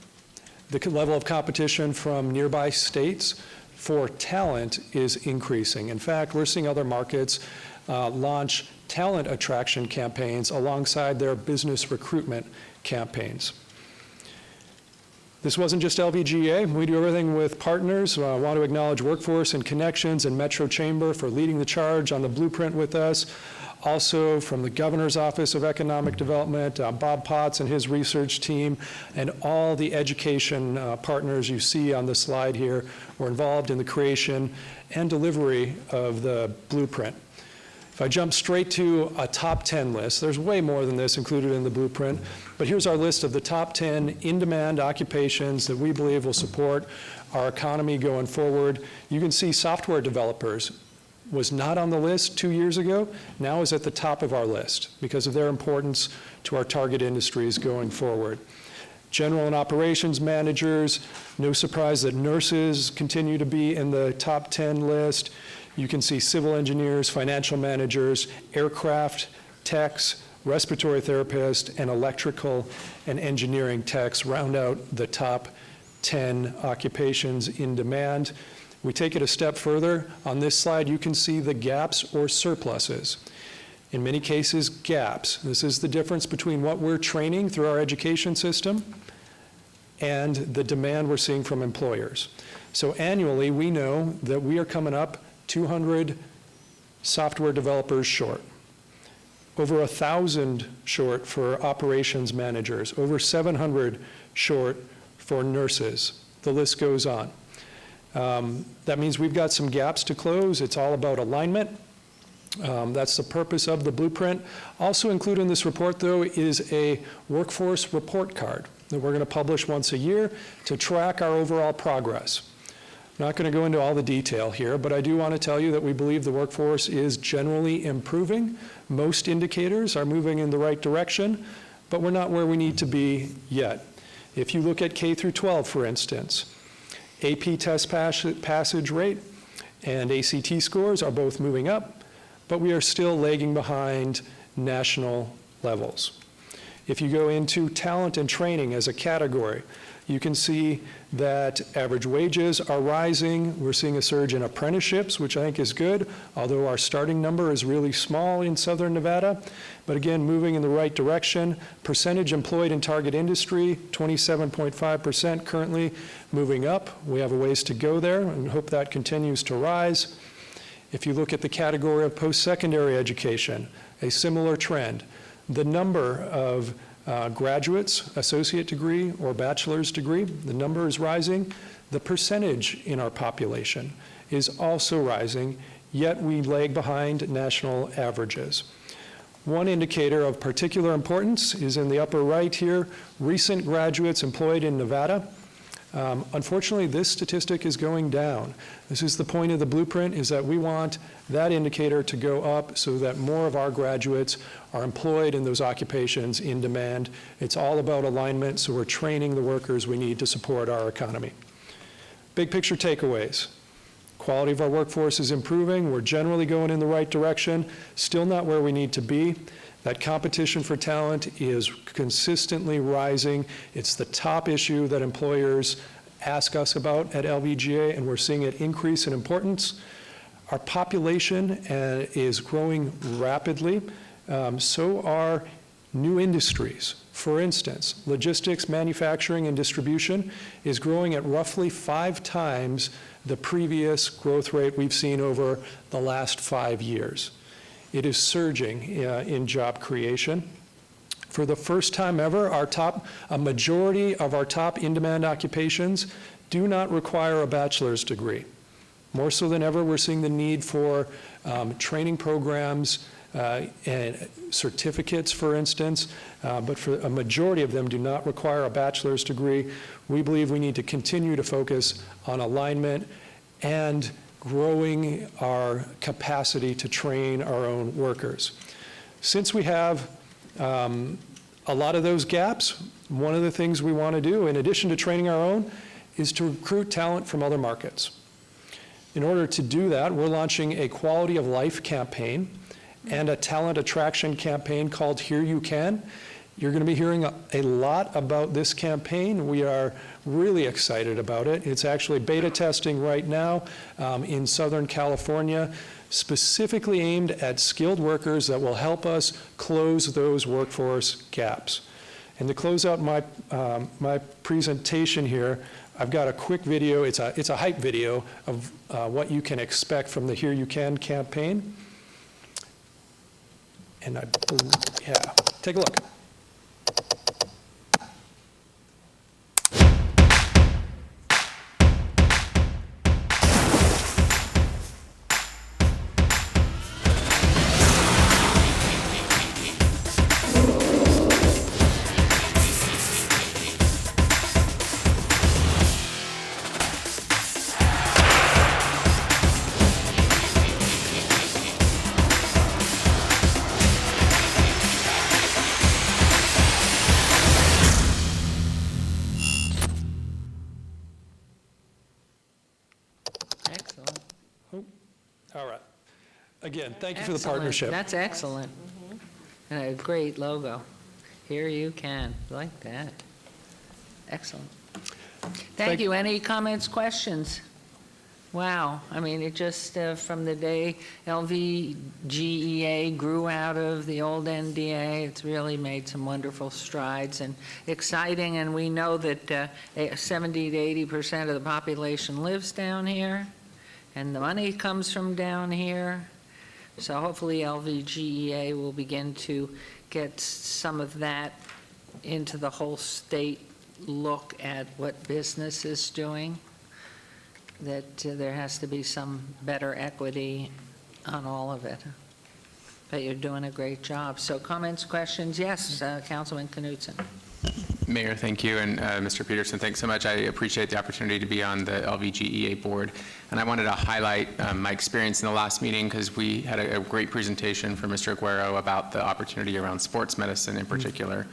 The level of competition from nearby states for talent is increasing. In fact, we're seeing other markets launch talent attraction campaigns alongside their business recruitment campaigns. This wasn't just LVGA. We do everything with partners. I want to acknowledge Workforce and Connections and Metro Chamber for leading the charge on the blueprint with us. Also from the Governor's Office of Economic Development, Bob Potts and his research team, and all the education partners you see on the slide here were involved in the creation and delivery of the blueprint. If I jump straight to a top 10 list, there's way more than this included in the blueprint, but here's our list of the top 10 in-demand occupations that we believe will support our economy going forward. You can see software developers was not on the list 2 years ago, now is at the top of our list because of their importance to our target industries going forward. General and operations managers, no surprise that nurses continue to be in the top 10 list. You can see civil engineers, financial managers, aircraft techs, respiratory therapists, and electrical and engineering techs round out the top 10 occupations in demand. We take it a step further. On this slide, you can see the gaps or surpluses. in many cases, gaps. This is the difference between what we're training through our education system and the demand we're seeing from employers. So annually, we know that we are coming up 200 software developers short, over 1,000 short for operations managers, over 700 short for nurses. The list goes on. That means we've got some gaps to close. It's all about alignment. That's the purpose of the blueprint. Also included in this report, though, is a workforce report card that we're going to publish once a year to track our overall progress. I'm not going to go into all the detail here, but I do want to tell you that we believe the workforce is generally improving. Most indicators are moving in the right direction, but we're not where we need to be yet. If you look at K through 12, for instance, AP test passage rate and ACT scores are both moving up, but we are still lagging behind national levels. If you go into talent and training as a category, you can see that average wages are rising. We're seeing a surge in apprenticeships, which I think is good, although our starting number is really small in Southern Nevada. But again, moving in the right direction. Percentage employed in target industry, 27.5% currently, moving up. We have a ways to go there and hope that continues to rise. If you look at the category of post-secondary education, a similar trend. The number of graduates, associate degree or bachelor's degree, the number is rising. The percentage in our population is also rising, yet we lag behind national averages. One indicator of particular importance is in the upper right here, recent graduates employed in Nevada. Unfortunately, this statistic is going down. This is the point of the blueprint, is that we want that indicator to go up so that more of our graduates are employed in those occupations in demand. It's all about alignment, so we're training the workers we need to support our economy. Big picture takeaways. Quality of our workforce is improving. We're generally going in the right direction, still not where we need to be. That competition for talent is consistently rising. It's the top issue that employers ask us about at LVGA, and we're seeing it increase in importance. Our population is growing rapidly. So are new industries. For instance, logistics, manufacturing, and distribution is growing at roughly 5 times the previous growth rate we've seen over the last 5 years. It is surging in job creation. For the first time ever, a majority of our top in-demand occupations do not require a bachelor's degree. More so than ever, we're seeing the need for training programs and certificates, for instance, but for a majority of them do not require a bachelor's degree. We believe we need to continue to focus on alignment and growing our capacity to train our own workers. Since we have a lot of those gaps, one of the things we want to do, in addition to training our own, is to recruit talent from other markets. In order to do that, we're launching a quality of life campaign and a talent attraction campaign called Here You Can. You're going to be hearing a lot about this campaign. We are really excited about it. It's actually beta testing right now in Southern California, specifically aimed at skilled workers that will help us close those workforce gaps. And to close out my presentation here, I've got a quick video. It's a hype video of what you can expect from the Here You Can campaign. And yeah, take a look. Excellent. All right. Again, thank you for the Excellent. partnership. That's excellent. And a great logo. Here you can. Like that. Excellent. Thank you. Any comments, questions? Wow, I mean, it just, from the day LVGEA grew out of the old NDA, it's really made some wonderful strides and exciting, and we know that 70 to 80% of the population lives down here, and the money comes from down here, so hopefully LVGEA will begin to get some of that into the whole state look at what business is doing, that there has to be some better equity on all of it. But you're doing a great job. So comments, questions? Yes, Councilman Knudsen. Mayor, thank you, and Mr. Peterson, thanks so much. I appreciate the opportunity to be on the LVGEA board, and I wanted to highlight my experience in the last meeting because we had a great presentation from Mr. Aguero about the opportunity around sports medicine in particular.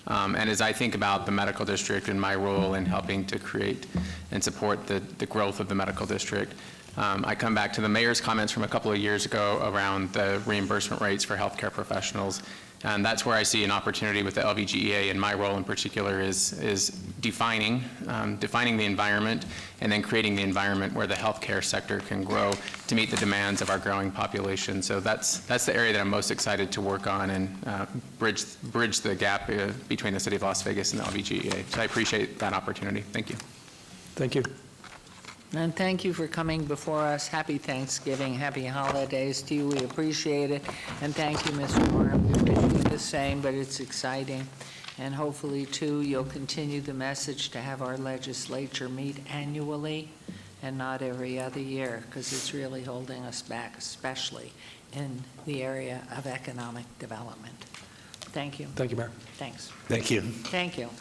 And as I think about the medical district and my role in helping to create and support the growth of the medical district, I come back to the mayor's comments from a couple of years ago around the reimbursement rates for healthcare professionals. And that's where I see an opportunity with the LVGEA, and my role in particular is defining the environment and then creating the environment where the healthcare sector can grow to meet the demands of our growing population. So that's the area that I'm most excited to work on and bridge the gap between the City of Las Vegas and the LVGEA. So I appreciate that opportunity. Thank you. Thank you. And thank you for coming before us. Happy Thanksgiving, happy holidays to you. We appreciate it. And thank you, Mr. Warren. We wish you the same, but it's exciting. And hopefully, too, you'll continue the message to have our legislature meet annually and not every other year, because it's really holding us back, especially in the area of economic development. Thank you. Thank you, Mayor. Thanks. Thank you. Thank you.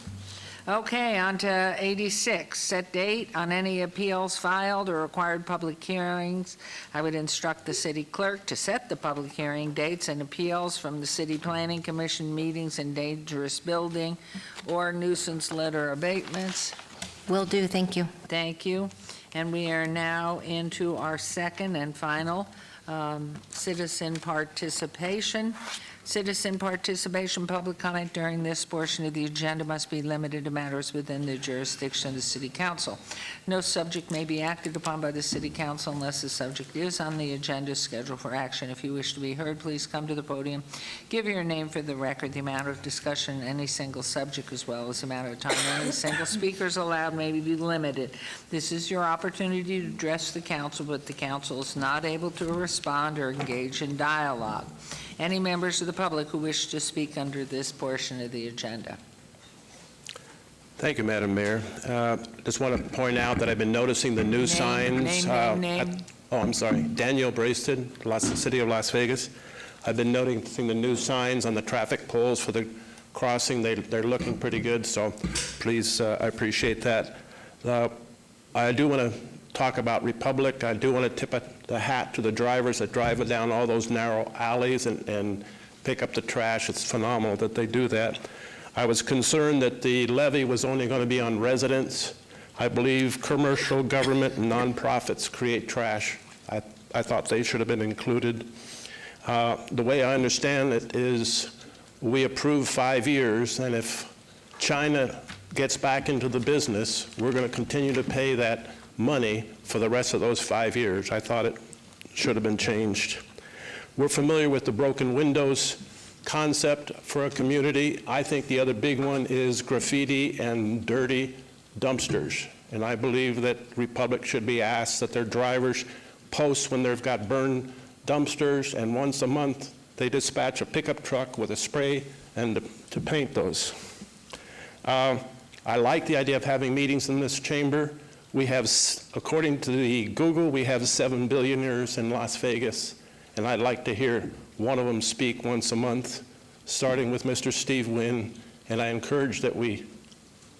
Okay, on to 86, set date on any appeals filed or required public hearings. I would instruct the city clerk to set the public hearing dates and appeals from the City Planning Commission meetings in dangerous building or nuisance litter abatements. Will do, thank you. Thank you. And we are now into our second and final citizen participation. Citizen participation, public comment during this portion of the agenda must be limited to matters within the jurisdiction of the City Council. No subject may be acted upon by the City Council unless the subject is on the agenda scheduled for action. If you wish to be heard, please come to the podium. Give your name for the record, the amount of discussion, any single subject, as well as the amount of time any single speakers allowed may be limited. This is your opportunity to address the council, but the council is not able to respond or engage in dialogue. Any members of the public who wish to speak under this portion of the agenda? Thank you, Madam Mayor. Just want to point out that I've been noticing the new signs. Name. I'm sorry. Daniel Brasted, City of Las Vegas. I've been noticing the new signs on the traffic poles for the crossing. They're looking pretty good, so please, I appreciate that. I do want to talk about Republic. I do want to tip the hat to the drivers that drive down all those narrow alleys and pick up the trash. It's phenomenal that they do that. I was concerned that the levy was only going to be on residents. I believe commercial, government, and nonprofits create trash. I thought they should have been included. The way I understand it is we approve 5 years, and if China gets back into the business, we're going to continue to pay that money for the rest of those 5 years. I thought it should have been changed. We're familiar with the broken windows concept for a community. I think the other big one is graffiti and dirty dumpsters. And I believe that Republic should be asked that their drivers post when they've got burned dumpsters, and once a month they dispatch a pickup truck with a spray and to paint those. I like the idea of having meetings in this chamber. We have, according to the Google, we have 7 billionaires in Las Vegas, and I'd like to hear one of them speak once a month, starting with Mr. Steve Wynn, and I encourage that we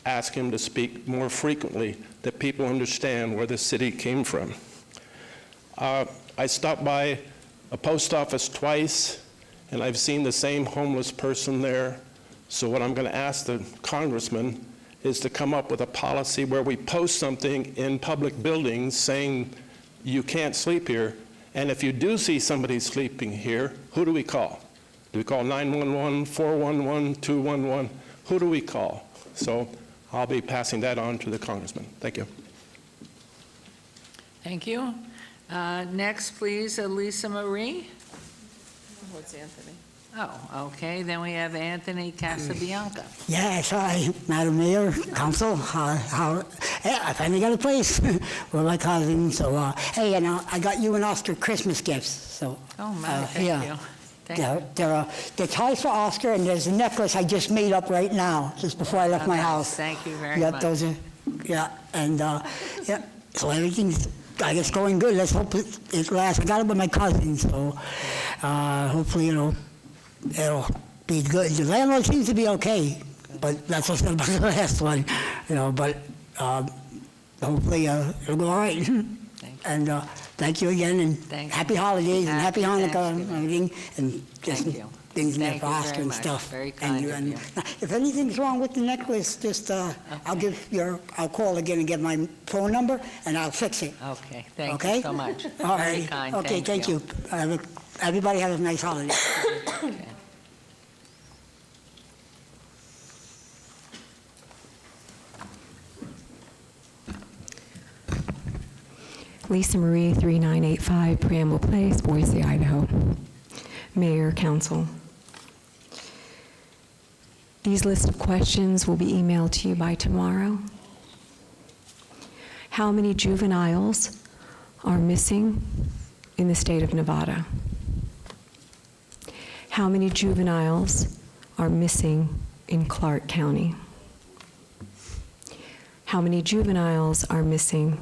ask him to speak more frequently, that people understand where the city came from. I stopped by a post office twice, and I've seen the same homeless person there, so what I'm going to ask the congressman is to come up with a policy where we post something in public buildings saying you can't sleep here, and if you do see somebody sleeping here, who do we call? Do we call 911, 411, 211? Who do we call? So I'll be passing that on to the congressman. Thank you. Thank you. Next, please, Lisa Marie. What's Anthony? Oh, okay, then we have Anthony Casabianca. Yes, hi, Madam Mayor, Council. Hey, I finally got a place with my cousin. So, hey, and I got you and Oscar Christmas gifts. So, Oh, my, thank yeah. you. Thank you. They're ties for Oscar, and there's a necklace I just made up right now, just before I left my Okay, house. Thank you very Yeah, much. those are, yeah, and yeah. So everything's, I guess, going good. Let's hope it lasts. I got it with my cousin, so hopefully it'll be good. The landlord seems to be okay, but that's what's about the last one, but hopefully it'll go all right. And thank you again, and Thank you. happy holidays, and happy Happy Hanukkah and Thanksgiving. everything, and just Thank you. things in there Thank for you Oscar very and much. stuff. Very kind of you. If anything's wrong with the necklace, just I'll call again and get my phone number, and I'll fix it. Okay, thank Okay? you so much. All Very right. kind, Okay, thank you. Everybody have a nice holiday. Okay. Lisa Marie, 3985 Preamble Place, Boise, Idaho. Mayor, Council. These list of questions will be emailed to you by tomorrow. How many juveniles are missing in the state of Nevada? How many juveniles are missing in Clark County? How many juveniles are missing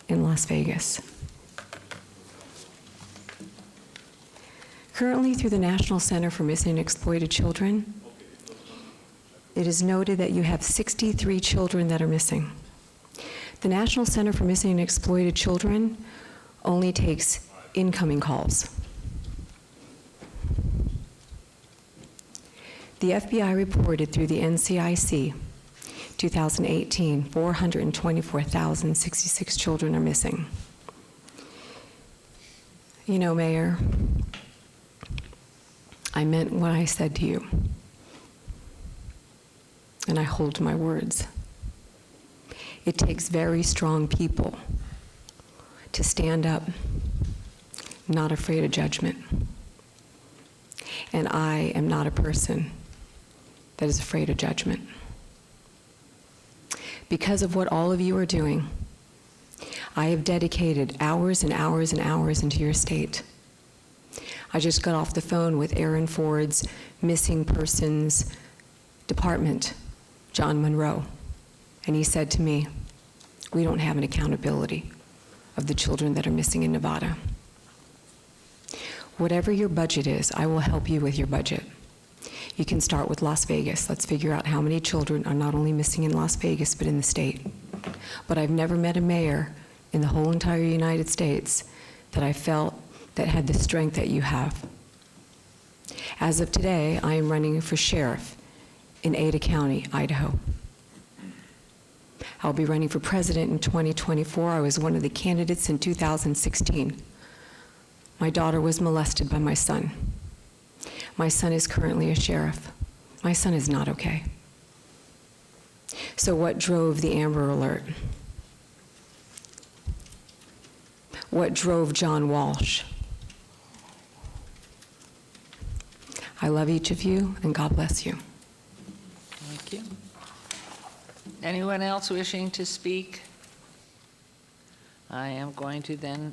in Las Vegas? Currently, through the National Center for Missing and Exploited Children, it is noted that you have 63 children that are missing. The National Center for Missing and Exploited Children only takes incoming calls. The FBI reported through the NCIC 2018, 424,066 children are missing. You know, Mayor, I meant what I said to you, and I hold to my words. It takes very strong people to stand up, not afraid of judgment. And I am not a person that is afraid of judgment. Because of what all of you are doing, I have dedicated hours and hours and hours into your state. I just got off the phone with Aaron Ford's missing persons department, John Monroe, and he said to me, we don't have an accountability of the children that are missing in Nevada. Whatever your budget is, I will help you with your budget. You can start with Las Vegas. Let's figure out how many children are not only missing in Las Vegas, but in the state. But I've never met a mayor in the whole entire United States that I felt that had the strength that you have. As of today, I am running for sheriff in Ada County, Idaho. I'll be running for president in 2024. I was one of the candidates in 2016. My daughter was molested by my son. My son is currently a sheriff. My son is not okay. So what drove the Amber Alert? What drove John Walsh? I love each of you, and God bless you. Thank you. Anyone else wishing to speak? I am going to then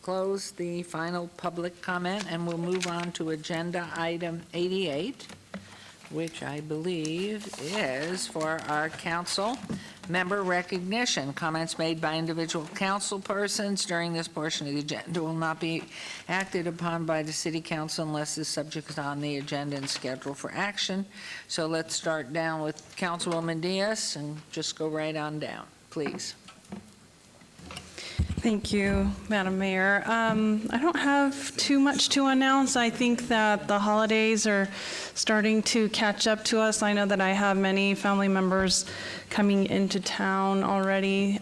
close the final public comment, and we'll move on to agenda item 88, which I believe is for our council member recognition. Comments made by individual council persons during this portion of the agenda will not be acted upon by the city council unless the subject is on the agenda and scheduled for action. So let's start down with Councilwoman Diaz and just go right on down, please. Thank you, Madam Mayor. I don't have too much to announce. I think that the holidays are starting to catch up to us. I know that I have many family members coming into town already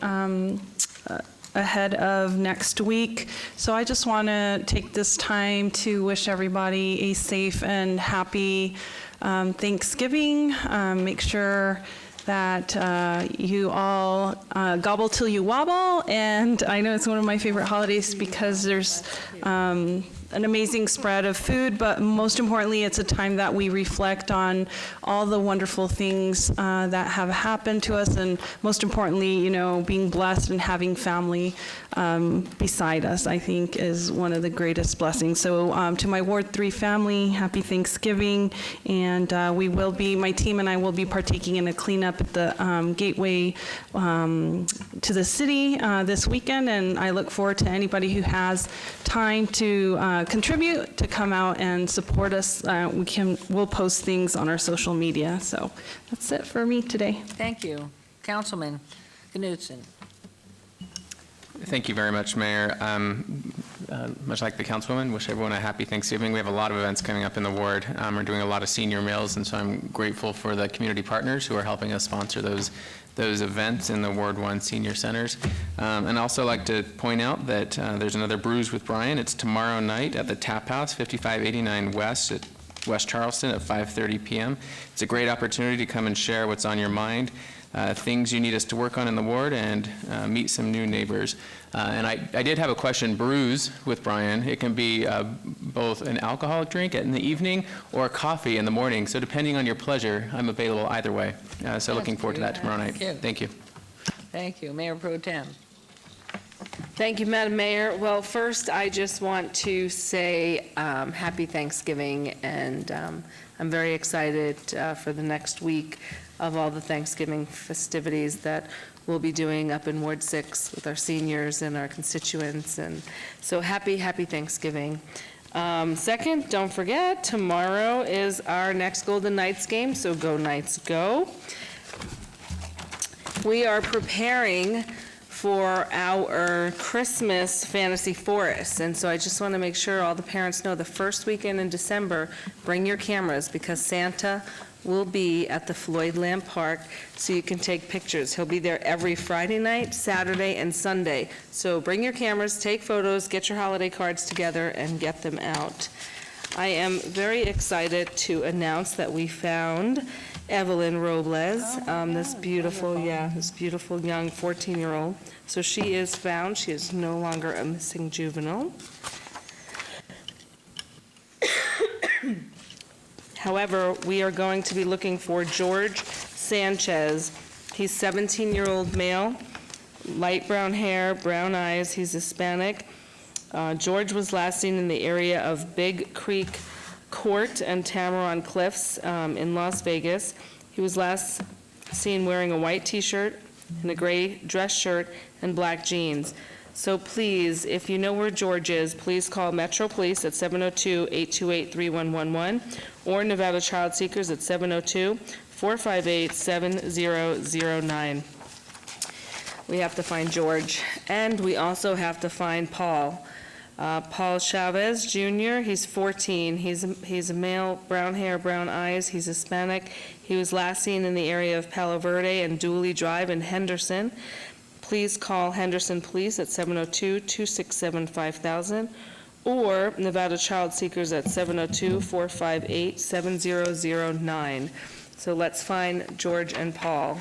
ahead of next week. So I just want to take this time to wish everybody a safe and happy Thanksgiving. Make sure that you all gobble till you wobble, and I know it's one of my favorite holidays because there's an amazing spread of food, but most importantly, it's a time that we reflect on all the wonderful things that have happened to us, and most importantly, you know, being blessed and having family beside us, I think, is one of the greatest blessings. So to my Ward 3 family, happy Thanksgiving, and we will be, my team and I will be partaking in a cleanup at the gateway to the city this weekend, and I look forward to anybody who has time to contribute to come out and support us. We'll post things on our social media. So that's it for me today. Thank you. Councilman Knudsen. Thank you very much, Mayor. Much like the councilwoman, wish everyone a happy Thanksgiving. We have a lot of events coming up in the ward. We're doing a lot of senior meals, and so I'm grateful for the community partners who are helping us sponsor those events in the Ward 1 senior centers. And also like to point out that there's another Brews with Brian. It's tomorrow night at the Tap House, 5589 West at West Charleston at 5:30 p.m. It's a great opportunity to come and share what's on your mind, things you need us to work on in the ward, and meet some new neighbors. And I did have a question. Brews with Brian, it can be both an alcoholic drink in the evening or coffee in the morning. So depending on your pleasure, I'm available either way. So looking forward to that tomorrow night. Thank you. Thank you. Mayor Pro Tem. Thank you, Madam Mayor. Well, first, I just want to say happy Thanksgiving, and I'm very excited for the next week of all the Thanksgiving festivities that we'll be doing up in Ward 6 with our seniors and our constituents, and so happy Thanksgiving. Second, don't forget, tomorrow is our next Golden Knights game, so go Knights, go. We are preparing for our Christmas Fantasy Forest, and so I just want to make sure all the parents know the first weekend in December, bring your cameras, because Santa will be at the Floyd Lamb Park, so you can take pictures. He'll be there every Friday night, Saturday, and Sunday. So bring your cameras, take photos, get your holiday cards together, and get them out. I am very excited to announce that we found Evelyn Robles, this beautiful young 14-year-old. So she is found. She is no longer a missing juvenile. However, we are going to be looking for George Sanchez. He's 17-year-old male, light brown hair, brown eyes. He's Hispanic. George was last seen in the area of Big Creek Court and Tamaron Cliffs in Las Vegas. He was last seen wearing a white T-shirt and a gray dress shirt and black jeans. So please, if you know where George is, please call Metro Police at 702-828-3111 or Nevada Child Seekers at 702-458-7009. We have to find George, and we also have to find Paul. Paul Chavez Jr., he's 14. He's a male, brown hair, brown eyes. He's Hispanic. He was last seen in the area of Palo Verde and Dooley Drive in Henderson. Please call Henderson Police at 702-267-5000 or Nevada Child Seekers at 702-458-7009. So let's find George and Paul.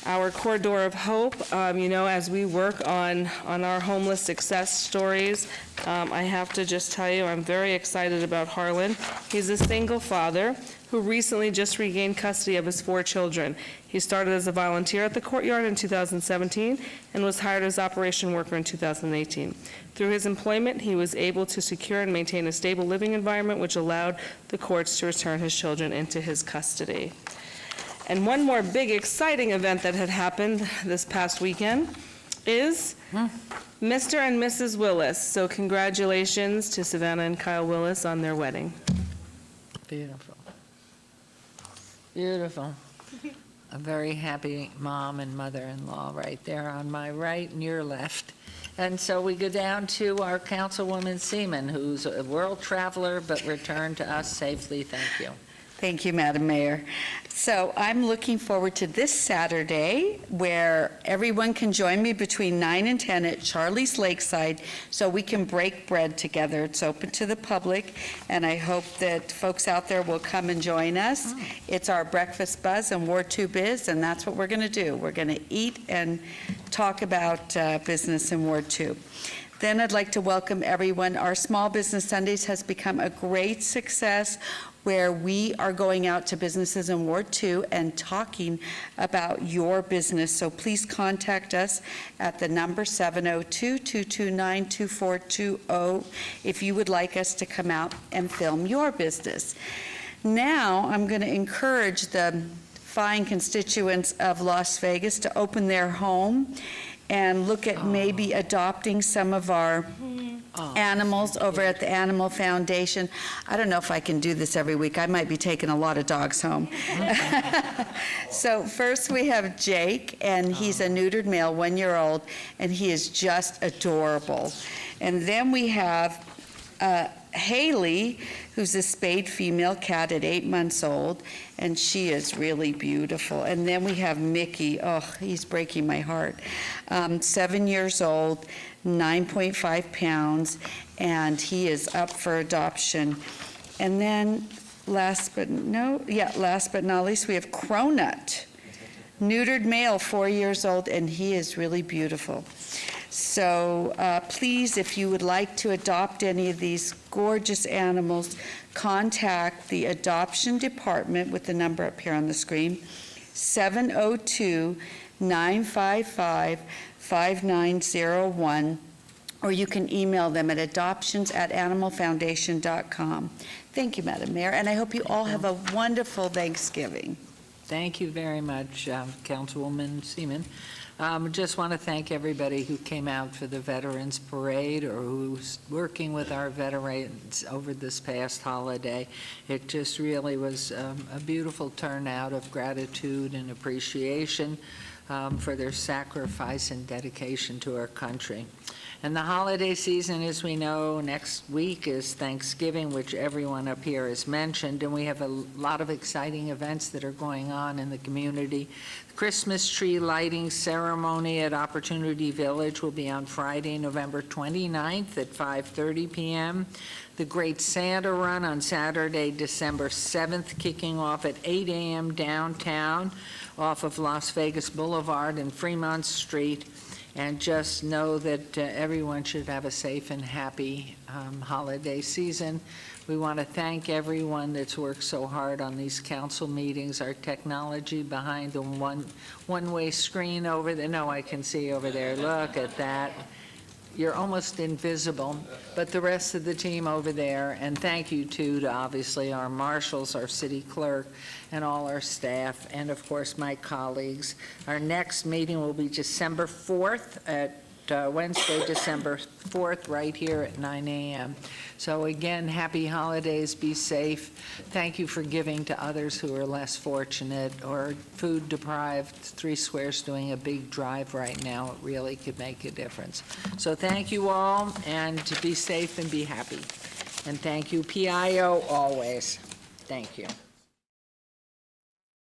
Our Corridor of Hope, as we work on our homeless success stories, I have to just tell you, I'm very excited about Harlan. He's a single father who recently just regained custody of his 4 children. He started as a volunteer at the courtyard in 2017 and was hired as operation worker in 2018. Through his employment, he was able to secure and maintain a stable living environment, which allowed the courts to return his children into his custody. And one more big, exciting event that had happened this past weekend is Mr. and Mrs. Willis. So congratulations to Savannah and Kyle Willis on their wedding. Beautiful. Beautiful. A very happy mom and mother-in-law right there on my right and your left. And so we go down to our Councilwoman Seaman, who's a world traveler but returned to us safely. Thank you. Thank you, Madam Mayor. So I'm looking forward to this Saturday where everyone can join me between 9 and 10 at Charlie's Lakeside so we can break bread together. It's open to the public, and I hope that folks out there will come and join us. It's our breakfast buzz and Ward 2 Biz, and that's what we're going to do. We're going to eat and talk about business in Ward 2. Then I'd like to welcome everyone. Our Small Business Sundays has become a great success where we are going out to businesses in Ward 2 and talking about your business. So please contact us at the number 702-229-2420 if you would like us to come out and film your business. Now I'm going to encourage the fine constituents of Las Vegas to open their home and look at maybe adopting some of our animals over at the Animal Foundation. I don't know if I can do this every week. I might be taking a lot of dogs home. So first we have Jake, and he's a neutered male, 1-year-old, and he is just adorable. And then we have Haley, who's a spayed female cat at 8 months old, and she is really beautiful. And then we have Mickey. Oh, he's breaking my heart. 7 years old, 9.5 pounds, and he is up for adoption. And then last but not least, we have Cronut, neutered male, 4 years old, and he is really beautiful. So please, if you would like to adopt any of these gorgeous animals, contact the adoption department with the number up here on the screen, 702-955-5901, or you can email them at adoptions@animalfoundation.com. Thank you, Madam Mayor, and I hope you all have a wonderful Thanksgiving. Thank you very much, Councilwoman Seaman. Just want to thank everybody who came out for the Veterans Parade or who's working with our veterans over this past holiday. It just really was a beautiful turnout of gratitude and appreciation for their sacrifice and dedication to our country. And the holiday season, as we know, next week is Thanksgiving, which everyone up here has mentioned, and we have a lot of exciting events that are going on in the community. The Christmas tree lighting ceremony at Opportunity Village will be on Friday, November 29th at 5:30 p.m. The Great Santa Run on Saturday, December 7th, kicking off at 8 a.m. downtown off of Las Vegas Boulevard and Fremont Street. And just know that everyone should have a safe and happy holiday season. We want to thank everyone that's worked so hard on these council meetings. Our technology behind the one-way screen over there. No, I can see over there. Look at that. You're almost invisible, but the rest of the team over there, and thank you too to obviously our marshals, our city clerk, and all our staff, and of course my colleagues. Our next meeting will be December 4th at Wednesday, December 4th, right here at 9 a.m. So again, happy holidays, be safe. Thank you for giving to others who are less fortunate or food deprived. Three Squares doing a big drive right now. It really could make a difference. So thank you all, and be safe and be happy. And thank you, PIO, always. Thank you.